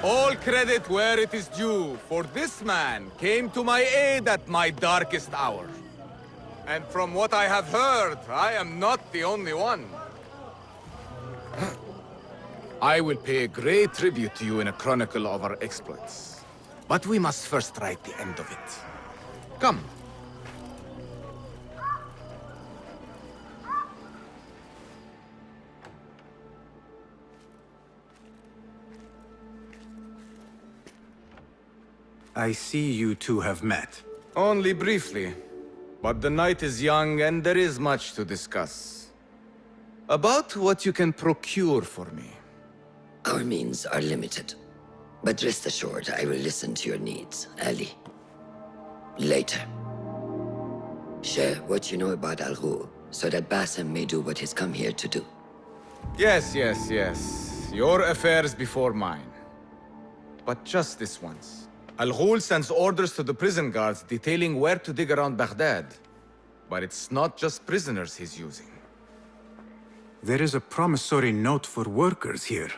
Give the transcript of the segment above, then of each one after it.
All credit where it is due, for this man came to my aid at my darkest hour. And from what I have heard, I am not the only one. I will pay a great tribute to you in a chronicle of our exploits. But we must first write the end of it. Come. I see you two have met. Only briefly. But the night is young and there is much to discuss. About what you can procure for me. Our means are limited. But rest assured, I will listen to your needs, Ali. Later. Share what you know about Al Ghul, so that Bassem may do what he's come here to do. Yes. Your affairs before mine. But just this once. Al Ghul sends orders to the prison guards detailing where to dig around Baghdad. But it's not just prisoners he's using. There is a promissory note for workers here.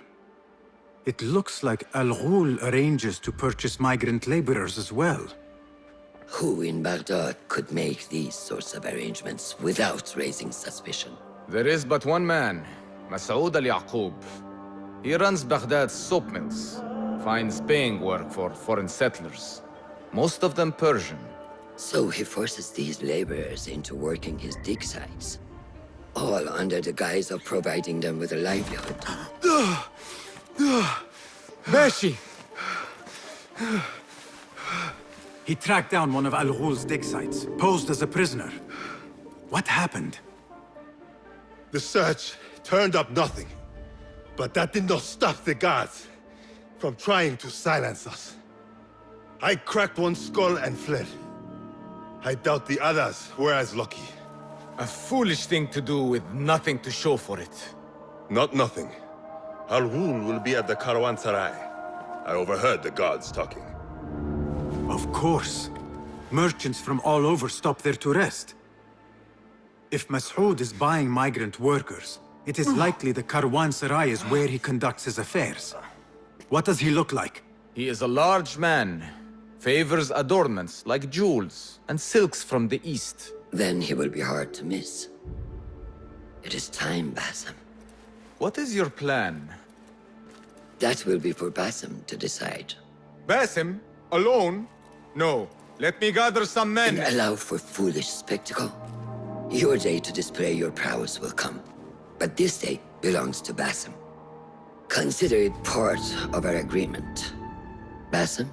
It looks like Al Ghul arranges to purchase migrant laborers as well. Who in Baghdad could make these sorts of arrangements without raising suspicion? There is but one man, Masoud al-Yaqub. He runs Baghdad's soap mills, finds paying work for foreign settlers, most of them Persian. So he forces these laborers into working his dig sites, all under the guise of providing them with a livelihood. Beshi! He tracked down one of Al Ghul's dig sites, posed as a prisoner. What happened? The search turned up nothing. But that did not stop the guards from trying to silence us. I cracked one skull and fled. I doubt the others were as lucky. A foolish thing to do with nothing to show for it. Not nothing. Al Ghul will be at the Caravanserai. I overheard the guards talking. Of course. Merchants from all over stop there to rest. If Masoud is buying migrant workers, it is likely the Caravanserai is where he conducts his affairs. What does he look like? He is a large man. Favors adornments like jewels and silks from the east. Then he will be hard to miss. It is time, Bassem. What is your plan? That will be for Bassem to decide. Basim? Alone? No. Let me gather some men. And allow for foolish spectacle. Your day to display your prowess will come. But this day belongs to Bassem. Consider it part of our agreement. Bassem?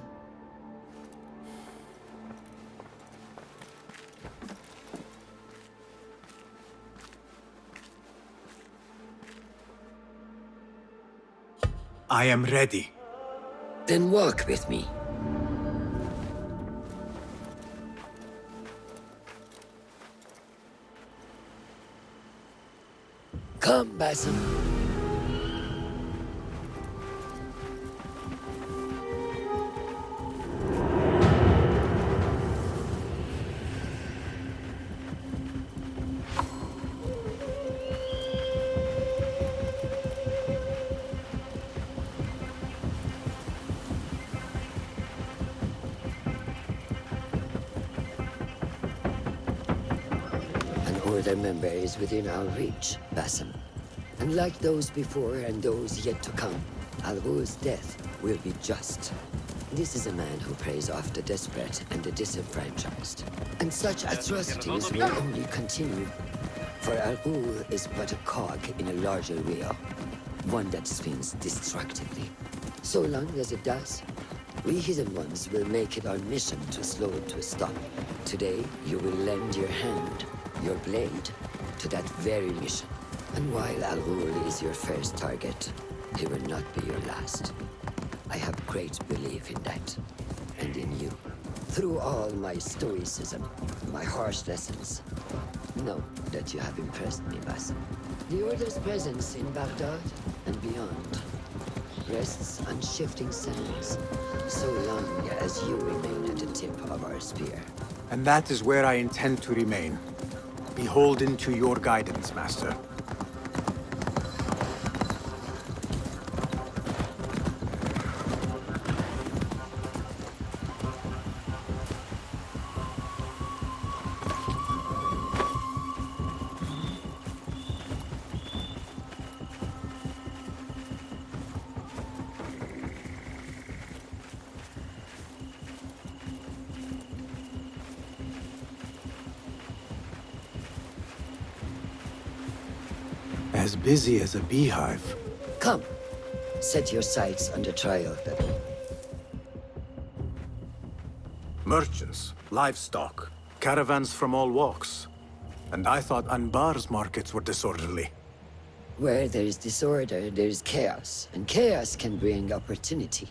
I am ready. Then walk with me. Come, Bassem. Order member is within our reach, Bassem. And like those before and those yet to come, Al Ghul's death will be just. This is a man who preys off the desperate and the disenfranchised. And such atrocities will only continue. For Al Ghul is but a cog in a larger wheel, one that spins destructively. So long as it does, we hidden ones will make it our mission to slow it to a stop. Today, you will lend your hand, your blade, to that very mission. And while Al Ghul is your first target, he will not be your last. I have great belief in that, and in you. Through all my stoicism, my harsh lessons, know that you have impressed me, Bassem. The Order's presence in Baghdad and beyond rests on shifting sands, so long as you remain at the tip of our spear. And that is where I intend to remain. Beholden to your guidance, Master. as busy as a beehive. Come, set your sights under trial, then. Merchants, livestock, caravans from all walks. And I thought Anbar's markets were disorderly. Where there is disorder, there is chaos, and chaos can bring opportunity.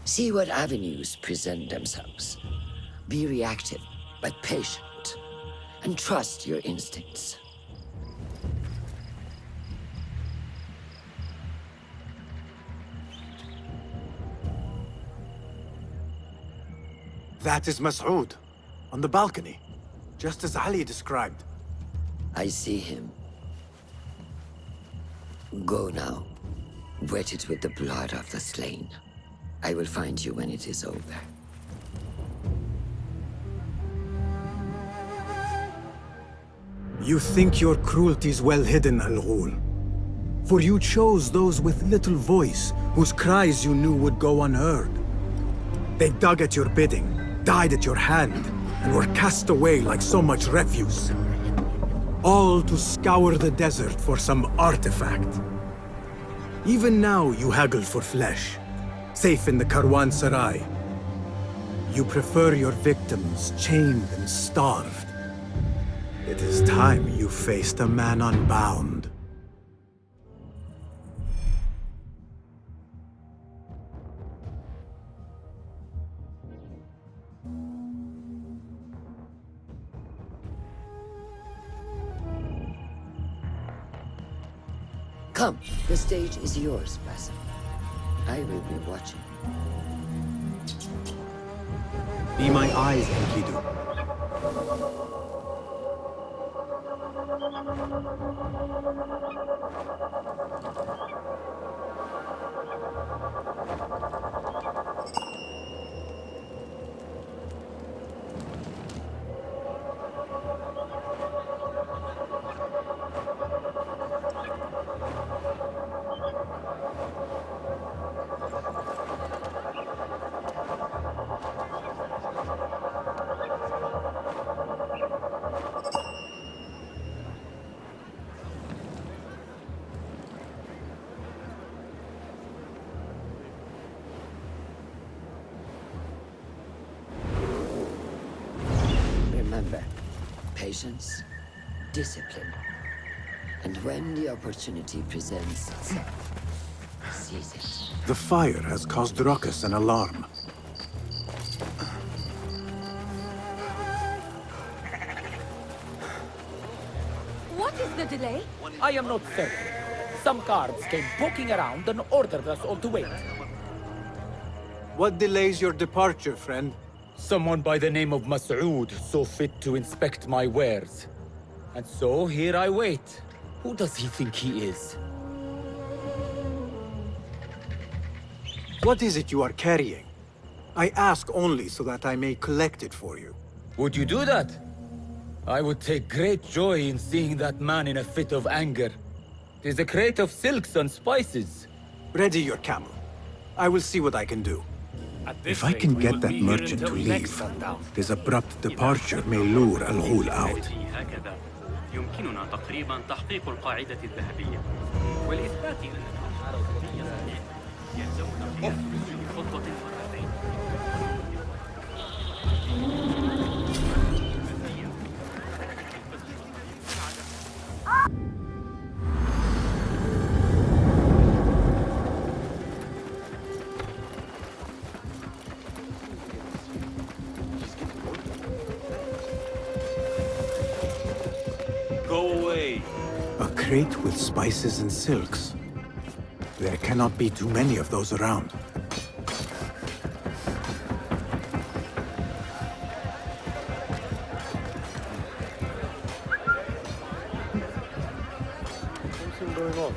See what avenues present themselves. Be reactive, but patient, and trust your instincts. That is Mas'ud, on the balcony, just as Ali described. I see him. Go now. Wet it with the blood of the slain. I will find you when it is over. You think your cruelties well hidden, Al-Ghul. For you chose those with little voice, whose cries you knew would go unheard. They dug at your bidding, died at your hand, and were cast away like so much refuse. All to scour the desert for some artifact. Even now you haggle for flesh, safe in the Karwansarai. You prefer your victims chained and starved. It is time you faced a man unbound. Come, the stage is yours, Basim. I will be watching. Be my eyes, Enkidu. Remember, patience, discipline, and when the opportunity presents itself, seize it. The fire has caused ruckus and alarm. What is the delay? I am not certain. Some guards came poking around and ordered us all to wait. What delays your departure, friend? Someone by the name of Mas'ud saw fit to inspect my wares. And so here I wait. Who does he think he is? What is it you are carrying? I ask only so that I may collect it for you. Would you do that? I would take great joy in seeing that man in a fit of anger. It is a crate of silks and spices. Ready your camel. I will see what I can do. If I can get that merchant to leave, his abrupt departure may lure Al-Ghul out. يمكننا تقريبا تحقيق القاعدة الذهبية والإثبات أن الأسعار الذهبية صحيحة يلزمنا قيام خطة مرتين. Go away. A crate with spices and silks. There cannot be too many of those around. Something going on.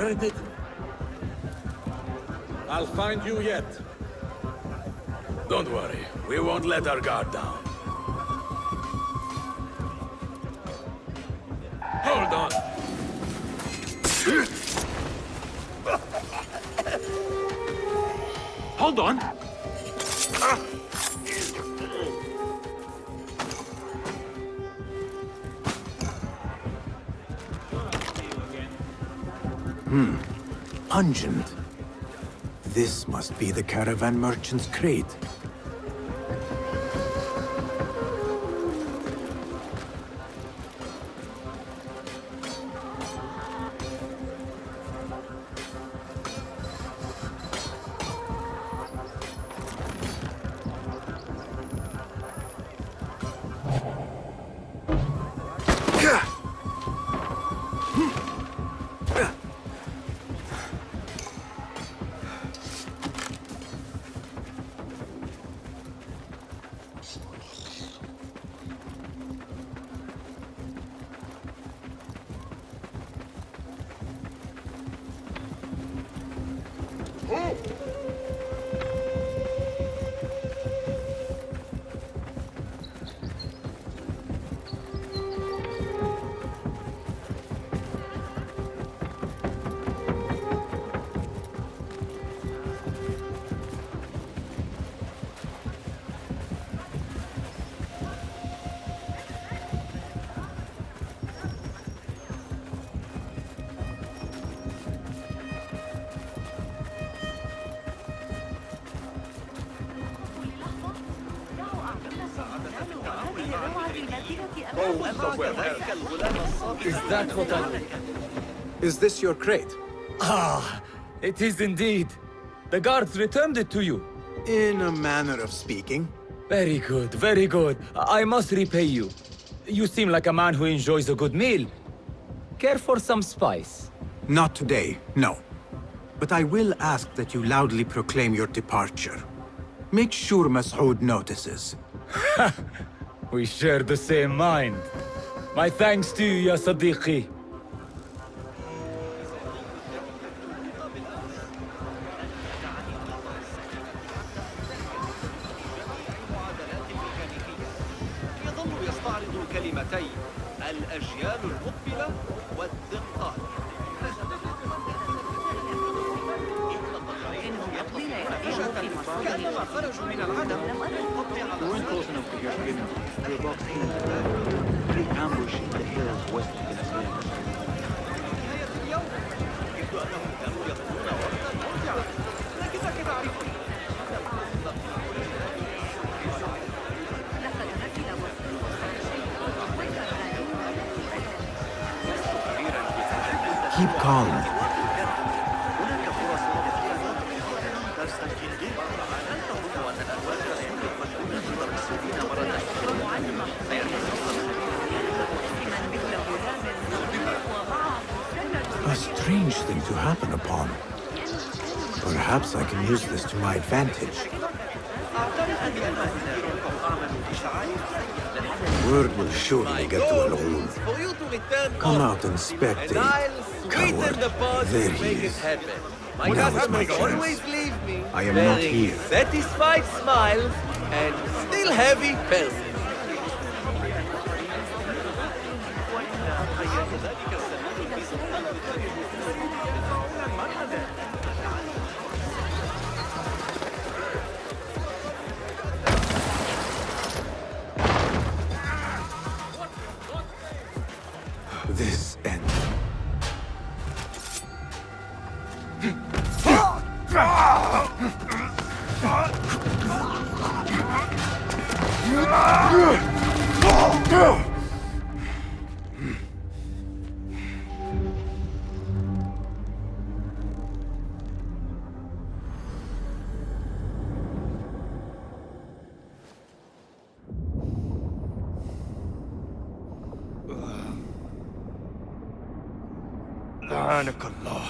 separated? I'll find you yet. Don't worry, we won't let our guard down. Hold on. Hold on! Pungent. This must be the caravan merchant's crate. Is that what I... Is this your crate? Ah, it is indeed. The guards returned it to you. In a manner of speaking. Very good, very good. I must repay you. You seem like a man who enjoys a good meal. Care for some spice? Not today, no. But I will ask that you loudly proclaim your departure. Make sure Mas'ud notices. We share the same mind. My thanks to you, ya Sadiqi. يظل يستعرض كلمتين الأجيال المقبلة والدقات. كأنما خرجوا من العدم. We're in close enough to hear screaming. We're about 10 in the back. Pretty ambush in the hills west of Venezuela. نهاية اليوم يبدو أنهم كانوا يظنون وقتا ممتعا، لكنك تعرفني. Keep calm. A strange thing to happen upon. Perhaps I can use this to my advantage. Word will surely get to Al-Ghul. Come out and spectate. Coward. There he is. Now is my chance. I am not here. Satisfied smiles and still heavy person. This end. لعنك الله.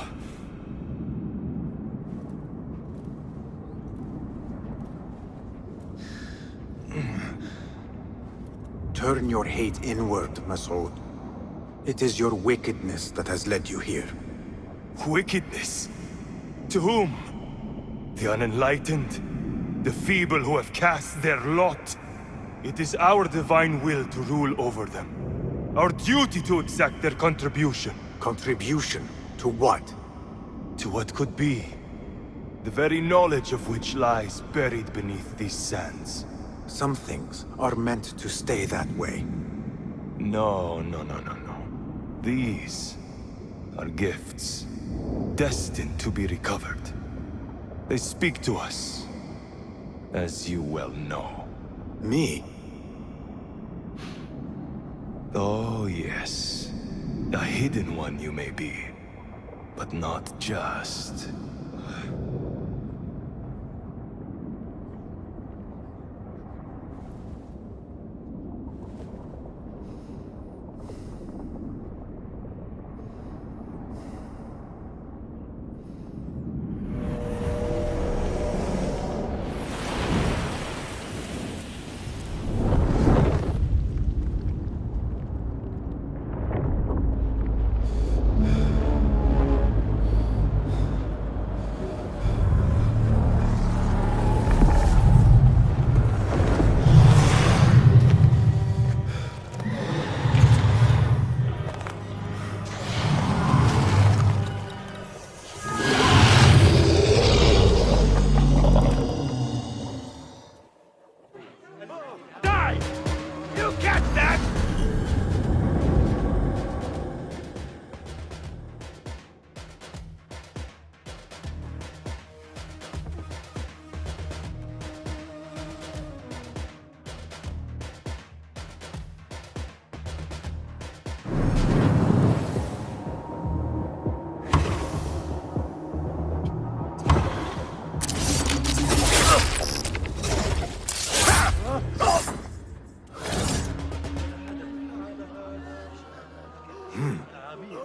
Turn your hate inward, Mas'ud. It is your wickedness that has led you here. Wickedness? To whom? The unenlightened? The feeble who have cast their lot? It is our divine will to rule over them. Our duty to exact their contribution. Contribution? To what? To what could be. The very knowledge of which lies buried beneath these sands. Some things are meant to stay that way. No. These are gifts, destined to be recovered. They speak to us, as you well know. Me? Oh, yes. A hidden one you may be, but not just.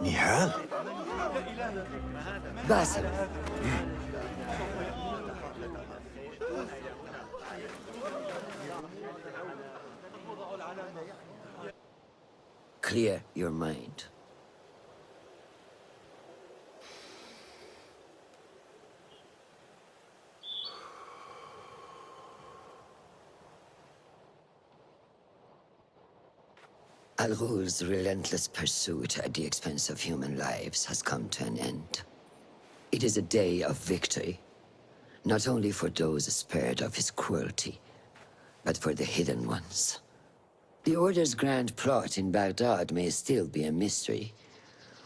Nihal? Basim. Clear your mind. Al-Ghul's relentless pursuit at the expense of human lives has come to an end. It is a day of victory, not only for those spared of his cruelty, but for the hidden ones. The Order's grand plot in Baghdad may still be a mystery,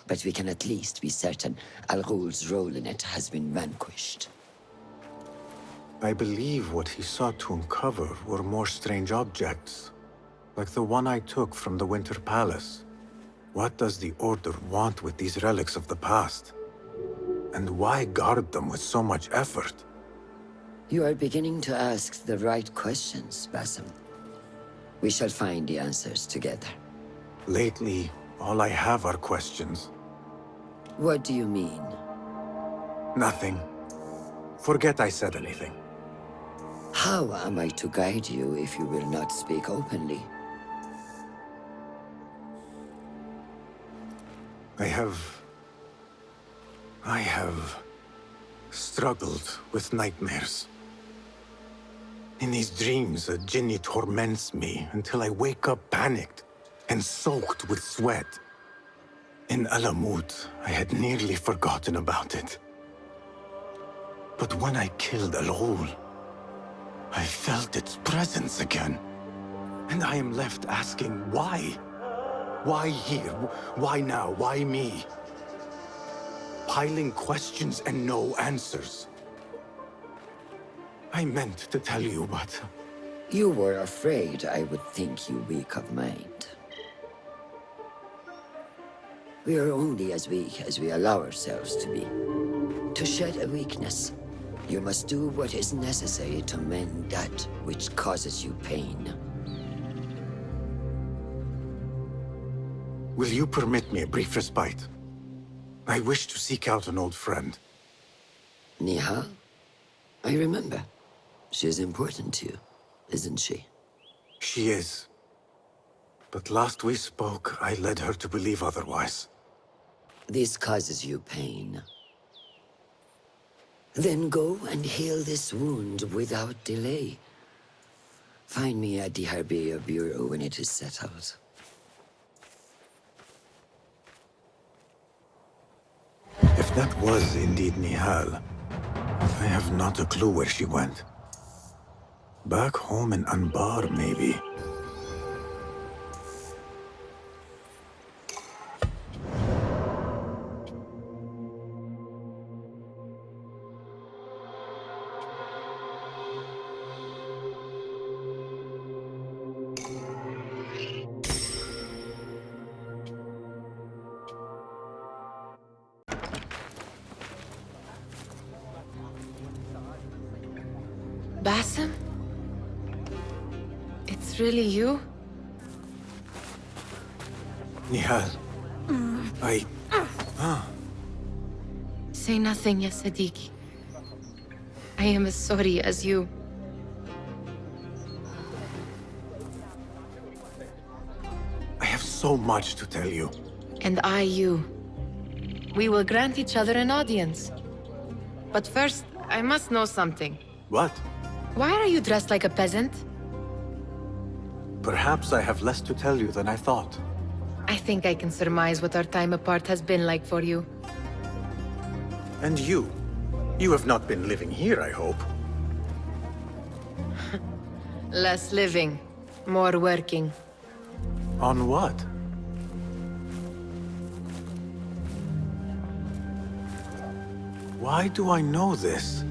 but we can at least be certain Al-Ghul's role in it has been vanquished. I believe what he sought to uncover were more strange objects, like the one I took from the Winter Palace. What does the Order want with these relics of the past? And why guard them with so much effort? You are beginning to ask the right questions, Basim. We shall find the answers together. Lately, all I have are questions. What do you mean? Nothing. Forget I said anything. How am I to guide you if you will not speak openly? I have struggled with nightmares. In these dreams, a jinni torments me until I wake up panicked and soaked with sweat. In Alamut, I had nearly forgotten about it. But when I killed Al-Ghul, I felt its presence again. And I am left asking why? Why here? Why now? Why me? Piling questions and no answers. I meant to tell you, but... You were afraid I would think you weak of mind. We are only as weak as we allow ourselves to be. To shed a weakness, you must do what is necessary to mend that which causes you pain. Will you permit me a brief respite? I wish to seek out an old friend. Nihal? I remember. She is important to you, isn't she? She is. But last we spoke, I led her to believe otherwise. This causes you pain. Then go and heal this wound without delay. Find me at the Herbier Bureau when it is settled. If that was indeed Nihal, I have not a clue where she went. Back home in Anbar, maybe. Basim? It's really you? Nihal. Say nothing, ya Sadiqi. I am as sorry as you. I have so much to tell you. And I you. We will grant each other an audience. But first, I must know something. What? Why are you dressed like a peasant? Perhaps I have less to tell you than I thought. I think I can surmise what our time apart has been like for you. And you? You have not been living here, I hope. Less living, more working. On what? Why do I know this?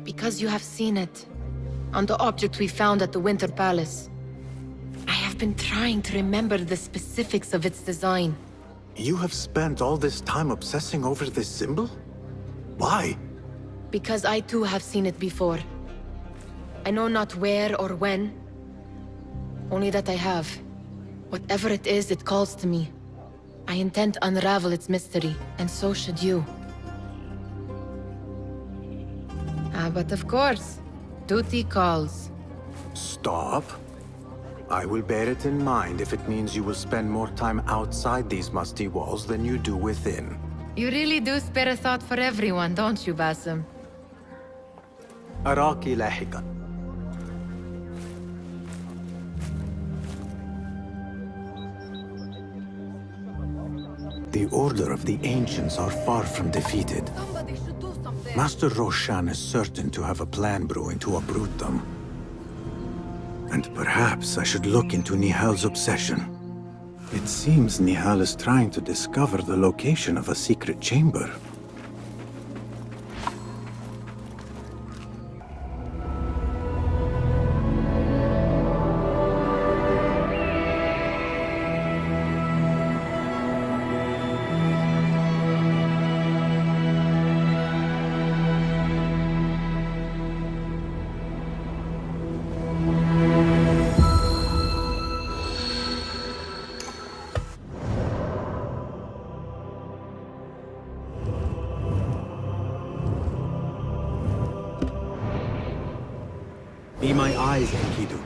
Because you have seen it. On the object we found at the Winter Palace. I have been trying to remember the specifics of its design. You have spent all this time obsessing over this symbol? Why? Because I too have seen it before. I know not where or when. Only that I have. Whatever it is, it calls to me. I intend to unravel its mystery, and so should you. But of course, duty calls. Stop. I will bear it in mind if it means you will spend more time outside these musty walls than you do within. You really do spare a thought for everyone, don't you, Basim? أراك لاحقا. The Order of the Ancients are far from defeated. Somebody should do something. Master Roshan is certain to have a plan brewing to uproot them. And perhaps I should look into Nihal's obsession. It seems Nihal is trying to discover the location of a secret chamber. Be my eyes, Enkidu.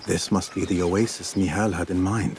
This must be the oasis Nihal had in mind.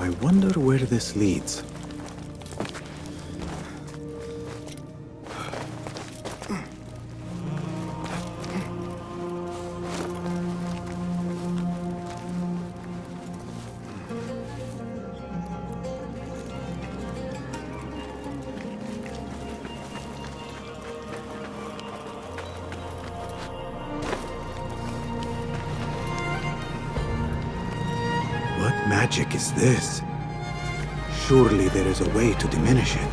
I wonder where this leads. What magic is this? Surely there is a way to diminish it.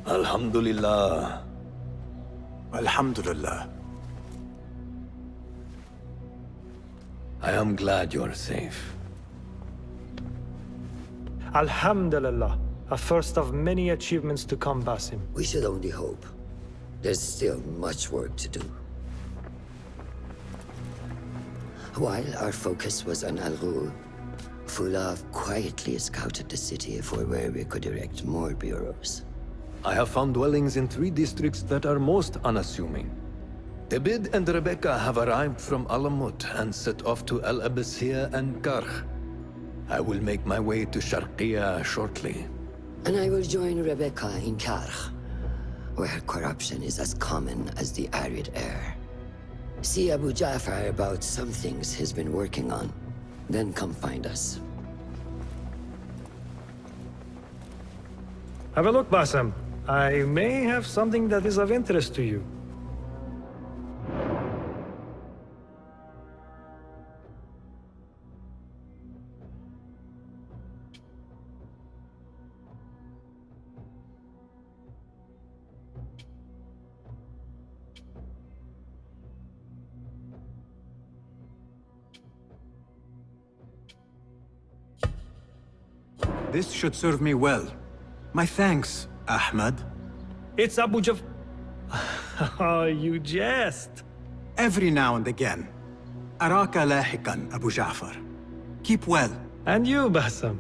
Alhamdulillah. Alhamdulillah. I am glad you are safe. Alhamdulillah. A first of many achievements to come, Basim. We should only hope. There's still much work to do. While our focus was on Al Ghul, Fulov quietly scouted the city for where we could erect more bureaus. I have found dwellings in 3 districts that are most unassuming. Tebid and Rebecca have arrived from Alamut and set off to Al Abyssiya and Karkh. I will make my way to Sharqiya shortly. And I will join Rebecca in Karkh, where corruption is as common as the arid air. See Abu Ja'far about some things he's been working on, then come find us. Have a look, Basim. I may have something that is of interest to you. This should serve me well. My thanks, Ahmad. It's Abu Jaf... Oh, you jest. Every now and again. Araka lahikan, Abu Ja'far. Keep well. And you, Basim.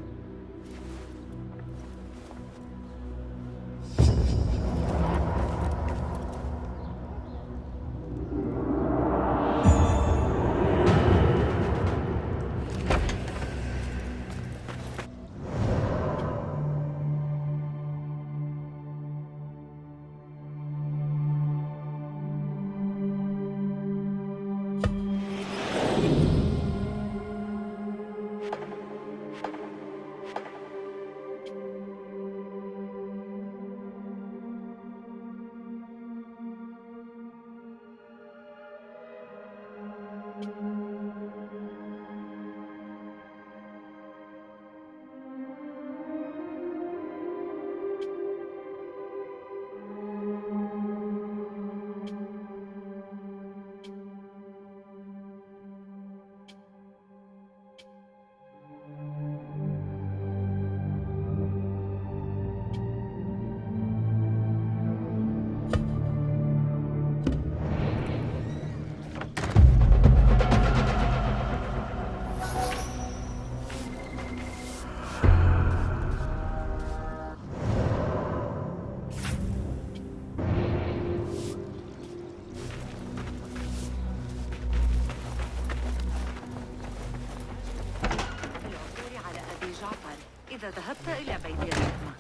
ذهبت إلى بيت الحكمة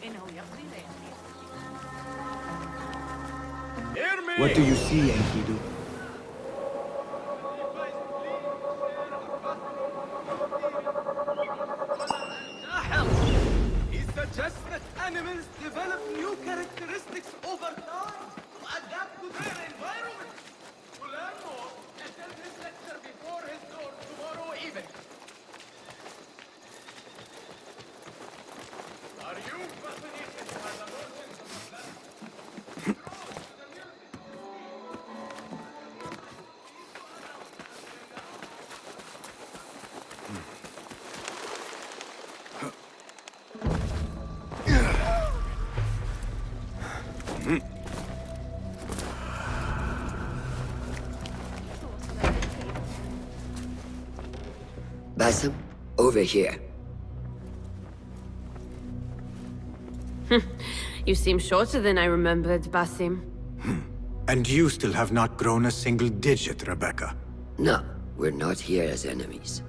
إنه يقضي ليالي. What do you see, Enkidu? He suggests that animals develop new characteristics over time to adapt to their environment. To learn more, attend his lecture before his door tomorrow evening. Are you fascinated by the origins of the planet? Basim, over here. You seem shorter than I remembered, Basim. And you still have not grown a single digit, Rebecca. No, we're not here as enemies.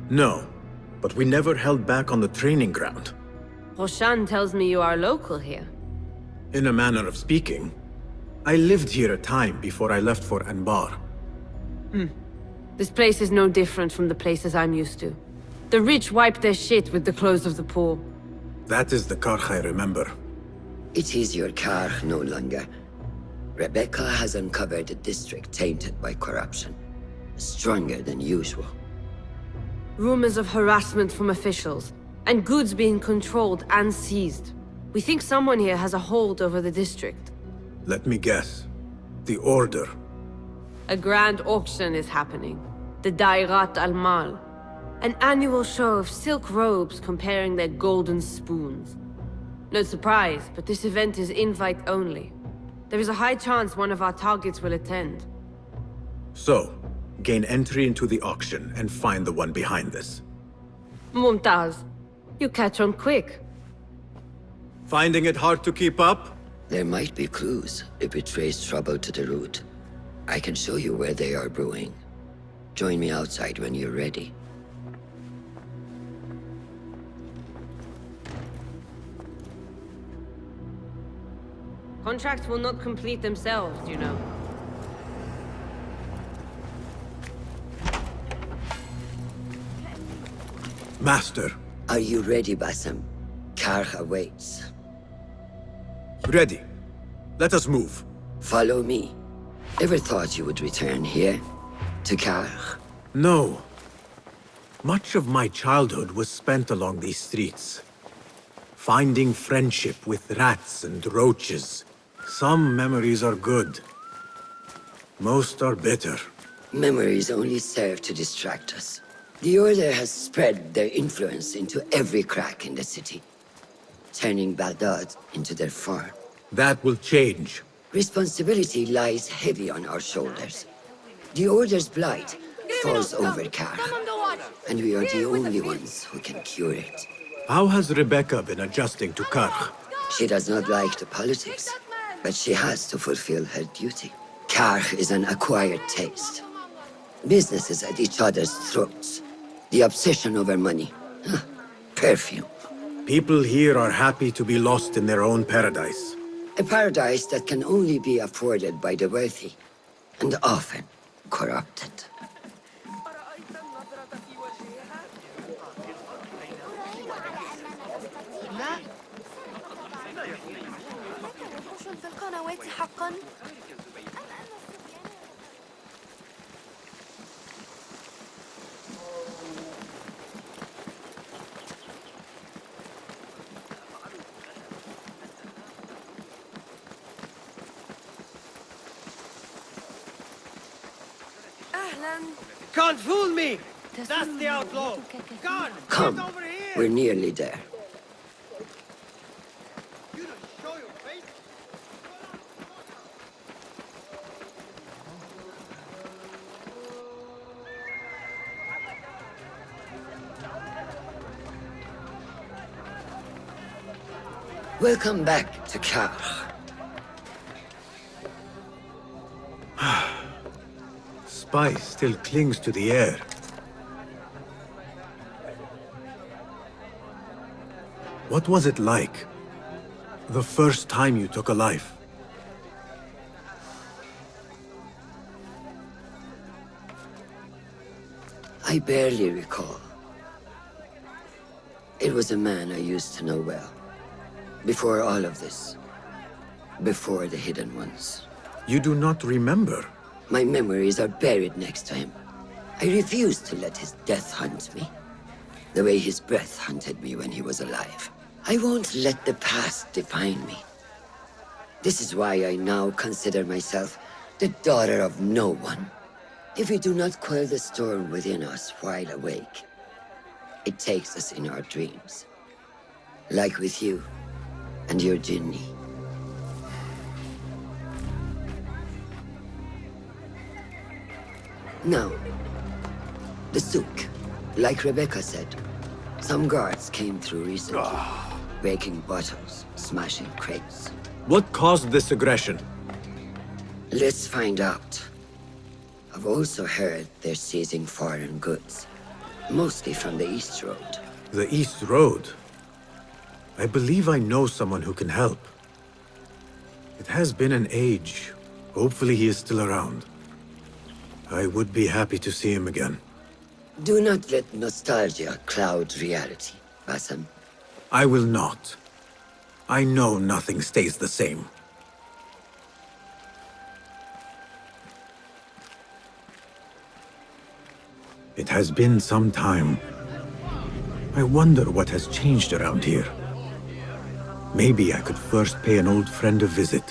No, but we never held back on the training ground. Roshan tells me you are local here. In a manner of speaking, I lived here a time before I left for Anbar. This place is no different from the places I'm used to. The rich wipe their shit with the clothes of the poor. That is the Karkh I remember. It is your Karkh no longer. Rebecca has uncovered a district tainted by corruption. Stronger than usual. Rumors of harassment from officials, and goods being controlled and seized. We think someone here has a hold over the district. Let me guess. The Order. A grand auction is happening. The Dairat al-Mal. An annual show of silk robes comparing their golden spoons. No surprise, but this event is invite only. There is a high chance one of our targets will attend. So, gain entry into the auction and find the one behind this. Mumtaz, you catch on quick. Finding it hard to keep up? There might be clues if we trace trouble to the root. I can show you where they are brewing. Join me outside when you're ready. Contracts will not complete themselves, you know. Master. Are you ready, Basim? Karkh awaits. Ready. Let us move. Follow me. Ever thought you would return here? To Karkh? No. Much of my childhood was spent along these streets. Finding friendship with rats and roaches. Some memories are good. Most are bitter. Memories only serve to distract us. The Order has spread their influence into every crack in the city, turning Baghdad into their farm. That will change. Responsibility lies heavy on our shoulders. The Order's blight falls over Karkh, and we are the only ones who can cure it. How has Rebecca been adjusting to Karkh? She does not like the politics, but she has to fulfill her duty. Karkh is an acquired taste. Businesses at each other's throats. The obsession over money. Perfume. People here are happy to be lost in their own paradise. A paradise that can only be afforded by the wealthy, and often corrupted. في القنوات حقا؟ Can't fool me! That's the outlaw! Gone! Come, Get over here! we're nearly there. You don't show your face! Welcome back to Karkh. Spice still clings to the air. What was it like? The first time you took a life? I barely recall. It was a man I used to know well. Before all of this. Before the Hidden Ones. You do not remember? My memories are buried next to him. I refuse to let his death hunt me. The way his breath hunted me when he was alive. I won't let the past define me. This is why I now consider myself the daughter of no one. If we do not quell the storm within us while awake, it takes us in our dreams. Like with you and your Jinni. Now, the souk, like Rebecca said, some guards came through recently, breaking bottles, smashing crates. What caused this aggression? Let's find out. I've also heard they're seizing foreign goods, mostly from the East Road. The East Road? I believe I know someone who can help. It has been an age. Hopefully he is still around. I would be happy to see him again. Do not let nostalgia cloud reality, Basim. I will not. I know nothing stays the same. It has been some time. I wonder what has changed around here. Maybe I could first pay an old friend a visit.